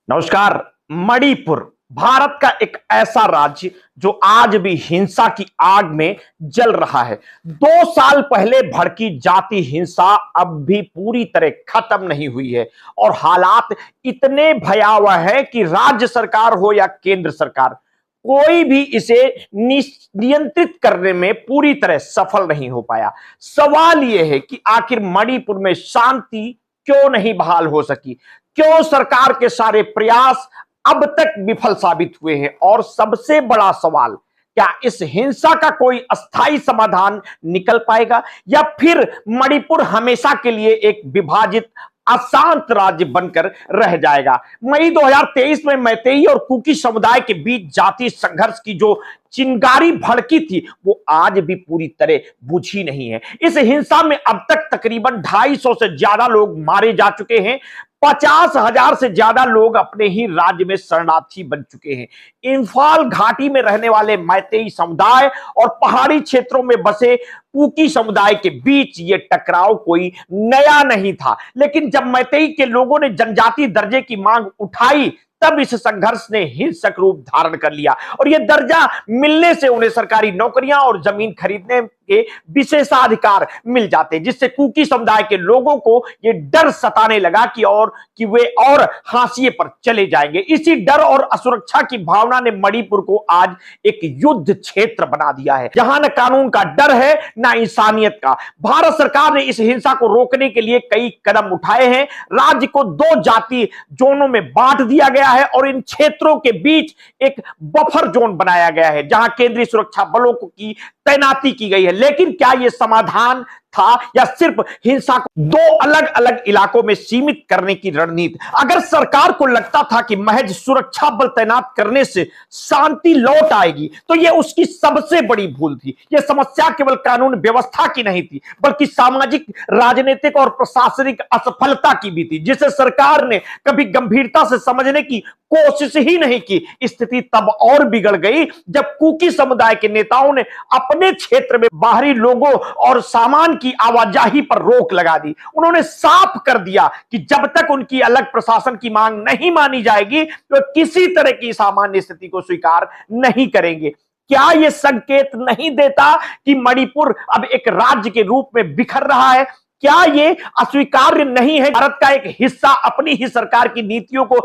नमस्कार। मणिपुर भारत का एक ऐसा राज्य जो आज भी हिंसा की आग में जल रहा है। 2 साल पहले भड़की जाति हिंसा अब भी पूरी तरह खत्म नहीं हुई है और हालात इतने भयावह है कि राज्य सरकार हो या केंद्र सरकार, कोई भी इसे नियंत्रित करने में पूरी तरह सफल नहीं हो पाया। सवाल यह है कि आखिर मणिपुर में शांति क्यों नहीं बहाल हो सकी, क्यों सरकार के सारे प्रयास अब तक विफल साबित हुए हैं और सबसे बड़ा सवाल, क्या इस हिंसा का कोई अस्थायी समाधान निकल पाएगा या फिर मणिपुर हमेशा के लिए एक विभाजित अशांत राज्य बनकर रह जाएगा। मई 2023 में मैतेई और कुकी समुदाय के बीच जातीय संघर्ष की जो चिंगारी भड़की थी वो आज भी पूरी तरह बुझी नहीं है। इस हिंसा में अब तक तकरीबन 250 से ज्यादा लोग मारे जा चुके हैं। 50,000 से ज्यादा लोग अपने ही राज्य में शरणार्थी बन चुके हैं। इंफाल घाटी में रहने वाले मैतेई समुदाय और पहाड़ी क्षेत्रों में बसे कुकी समुदाय के बीच ये टकराव कोई नया नहीं था, लेकिन जब मैतेई के लोगों ने जनजातीय दर्जे की मांग उठाई तब इस संघर्ष ने हिंसक रूप धारण कर लिया और यह दर्जा मिलने से उन्हें सरकारी नौकरियां और जमीन खरीदने के विशेषाधिकार मिल जाते, जिससे कुकी समुदाय के लोगों को यह डर सताने लगा कि वे और हाशिए पर चले जाएंगे। इसी डर और असुरक्षा की भावना ने मणिपुर को आज एक युद्ध क्षेत्र बना दिया है, जहां न कानून का डर है न इंसानियत का। भारत सरकार ने इस हिंसा को रोकने के लिए कई कदम उठाए हैं। राज्य को 2 जातीय जोनों में बांट दिया गया है और इन क्षेत्रों के बीच एक बफर जोन बनाया गया है जहां केंद्रीय सुरक्षा बलों की तैनाती की गई है। लेकिन क्या यह समाधान था या सिर्फ हिंसा को 2 अलग अलग इलाकों में सीमित करने की रणनीति? अगर सरकार को लगता था कि महज सुरक्षा बल तैनात करने से शांति लौट आएगी तो यह उसकी सबसे बड़ी भूल थी। यह समस्या केवल कानून व्यवस्था की नहीं थी बल्कि सामाजिक, राजनीतिक और प्रशासनिक असफलता की भी थी, जिसे सरकार ने कभी गंभीरता से समझने की कोशिश ही नहीं की। स्थिति तब और बिगड़ गई जब कुकी समुदाय के नेताओं ने अपने क्षेत्र में बाहरी लोगों और सामान की आवाजाही पर रोक लगा दी। उन्होंने साफ कर दिया कि जब तक उनकी अलग प्रशासन की मांग नहीं मानी जाएगी तो किसी तरह की सामान्य स्थिति को स्वीकार नहीं करेंगे। क्या यह संकेत नहीं देता कि मणिपुर अब एक राज्य के रूप में बिखर रहा है? क्या यह अस्वीकार्य नहीं है? भारत का एक हिस्सा अपनी ही सरकार की नीतियों को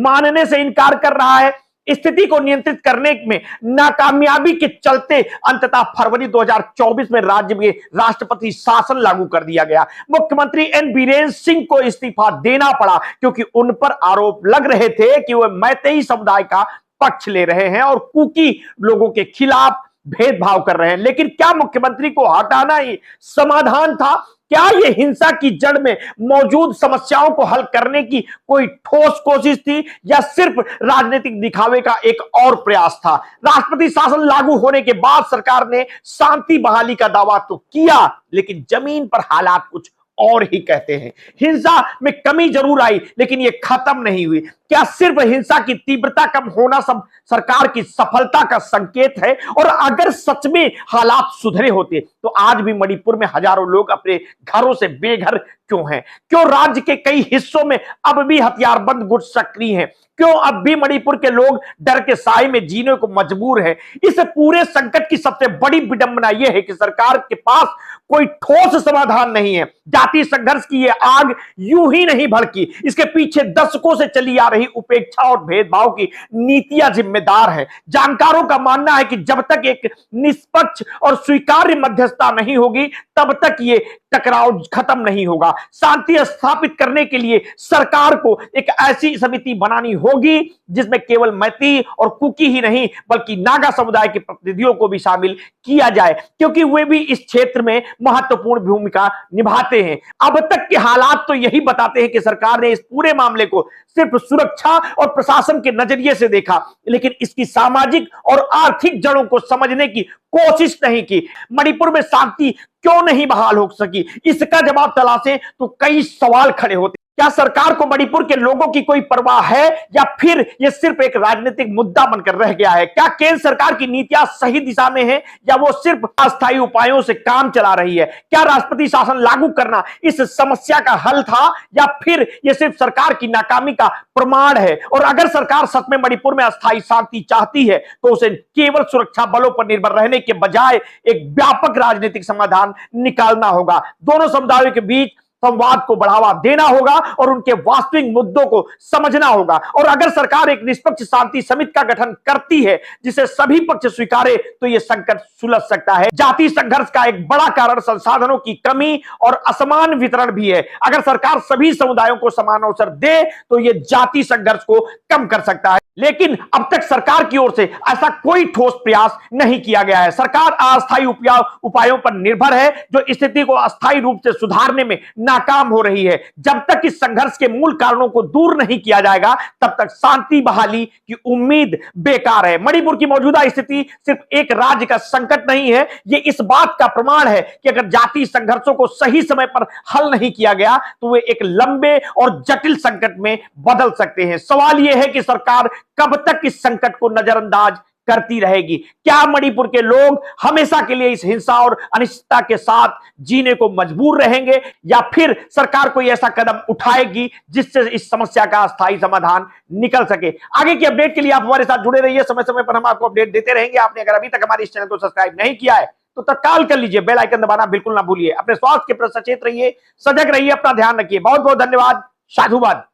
मानने से इनकार कर रहा है। स्थिति को नियंत्रित करने में नाकामयाबी के चलते अंततः फरवरी 2024 में राज्य में राष्ट्रपति शासन लागू कर दिया गया। मुख्यमंत्री एन बीरेन सिंह को इस्तीफा देना पड़ा क्योंकि उन पर आरोप लग रहे थे कि वे मैतेई समुदाय का पक्ष ले रहे हैं और कुकी लोगों के खिलाफ भेदभाव कर रहे हैं। लेकिन क्या मुख्यमंत्री को हटाना ही समाधान था? क्या यह हिंसा की जड़ में मौजूद समस्याओं को हल करने की कोई ठोस कोशिश थी या सिर्फ राजनीतिक दिखावे का एक और प्रयास था? राष्ट्रपति शासन लागू होने के बाद सरकार ने शांति बहाली का दावा तो किया, लेकिन जमीन पर हालात कुछ और ही कहते हैं। हिंसा में कमी जरूर आई लेकिन यह खत्म नहीं हुई। क्या सिर्फ हिंसा की तीव्रता कम होना सब सरकार की सफलता का संकेत है? और अगर सच में हालात सुधरे होते तो आज भी मणिपुर में हजारों लोग अपने घरों से बेघर क्यों हैं? क्यों राज्य के कई हिस्सों में अब भी हथियारबंद गुट सक्रिय हैं? क्यों अब भी मणिपुर के लोग डर के साए में जीने को मजबूर हैं? इस पूरे संकट की सबसे बड़ी विडंबना यह है कि सरकार के पास कोई ठोस समाधान नहीं है। जातीय संघर्ष की यह आग यूं ही नहीं भड़की, इसके पीछे दशकों से चली आ रही उपेक्षा और भेदभाव की नीतियां जिम्मेदार है। जानकारों का मानना है कि जब तक एक निष्पक्ष और स्वीकार्य मध्यस्थता नहीं होगी तब तक ये टकराव खत्म नहीं होगा। शांति स्थापित करने के लिए सरकार को एक ऐसी समिति बनानी होगी जिसमें केवल मैतेई और कुकी ही नहीं बल्कि नागा समुदाय के प्रतिनिधियों को भी शामिल किया जाए, क्योंकि वे भी इस क्षेत्र में महत्वपूर्ण भूमिका निभाते हैं। अब तक के हालात तो यही बताते हैं कि सरकार ने इस पूरे मामले को सिर्फ सुरक्षा और प्रशासन के नजरिए से देखा, लेकिन इसकी सामाजिक और आर्थिक जड़ों को समझने की कोशिश नहीं की। मणिपुर में शांति क्यों नहीं बहाल हो सकी, इसका जवाब तलाशें तो कई सवाल खड़े होते। क्या सरकार को मणिपुर के लोगों की कोई परवाह है या फिर यह सिर्फ एक राजनीतिक मुद्दा बनकर रह गया है? क्या केंद्र सरकार की नीतियां सही दिशा में है या वो सिर्फ अस्थायी उपायों से काम चला रही है? क्या राष्ट्रपति शासन लागू करना इस समस्या का हल था या फिर यह सिर्फ सरकार की नाकामी का प्रमाण है? और अगर सरकार सच में मणिपुर में अस्थायी शांति चाहती है तो उसे केवल सुरक्षा बलों पर निर्भर रहने के बजाय एक व्यापक राजनीतिक समाधान निकालना होगा। दोनों समुदायों के बीच संवाद को बढ़ावा देना होगा और उनके वास्तविक मुद्दों को समझना होगा। और अगर सरकार एक निष्पक्ष शांति समिति का गठन करती है जिसे सभी पक्ष स्वीकारे तो यह संकट सुलझ सकता है। जातीय संघर्ष का एक बड़ा कारण संसाधनों की कमी और असमान वितरण भी है। अगर सरकार सभी समुदायों को समान अवसर दे तो यह जातीय संघर्ष को कम कर सकता है, लेकिन अब तक सरकार की ओर से ऐसा कोई ठोस प्रयास नहीं किया गया है। सरकार अस्थायी उपायों पर निर्भर है जो स्थिति को अस्थायी रूप से सुधारने में नाकाम हो रही है। जब तक इस संघर्ष के मूल कारणों को दूर नहीं किया जाएगा तब तक शांति बहाली की उम्मीद बेकार है। मणिपुर की मौजूदा स्थिति सिर्फ एक राज्य का संकट नहीं है, यह इस बात का प्रमाण है कि अगर जातीय संघर्षों को सही समय पर हल नहीं किया गया तो वे एक लंबे और जटिल संकट में बदल सकते हैं। सवाल यह है कि सरकार कब तक इस संकट को नजरअंदाज करती रहेगी? क्या मणिपुर के लोग हमेशा के लिए इस हिंसा और अनिश्चितता के साथ जीने को मजबूर रहेंगे या फिर सरकार कोई ऐसा कदम उठाएगी जिससे इस समस्या का अस्थायी समाधान निकल सके? आगे की अपडेट के लिए आप हमारे साथ जुड़े रहिए, समय समय पर हम आपको अपडेट देते रहेंगे। आपने अगर अभी तक हमारे इस चैनल को सब्सक्राइब नहीं किया है तो तत्काल कर लीजिए, बेल आइकन दबाना बिल्कुल ना भूलिए। अपने स्वास्थ्य के प्रति सचेत रहिए, सजग रहिए, अपना ध्यान रखिए। बहुत बहुत धन्यवाद। साधुवाद।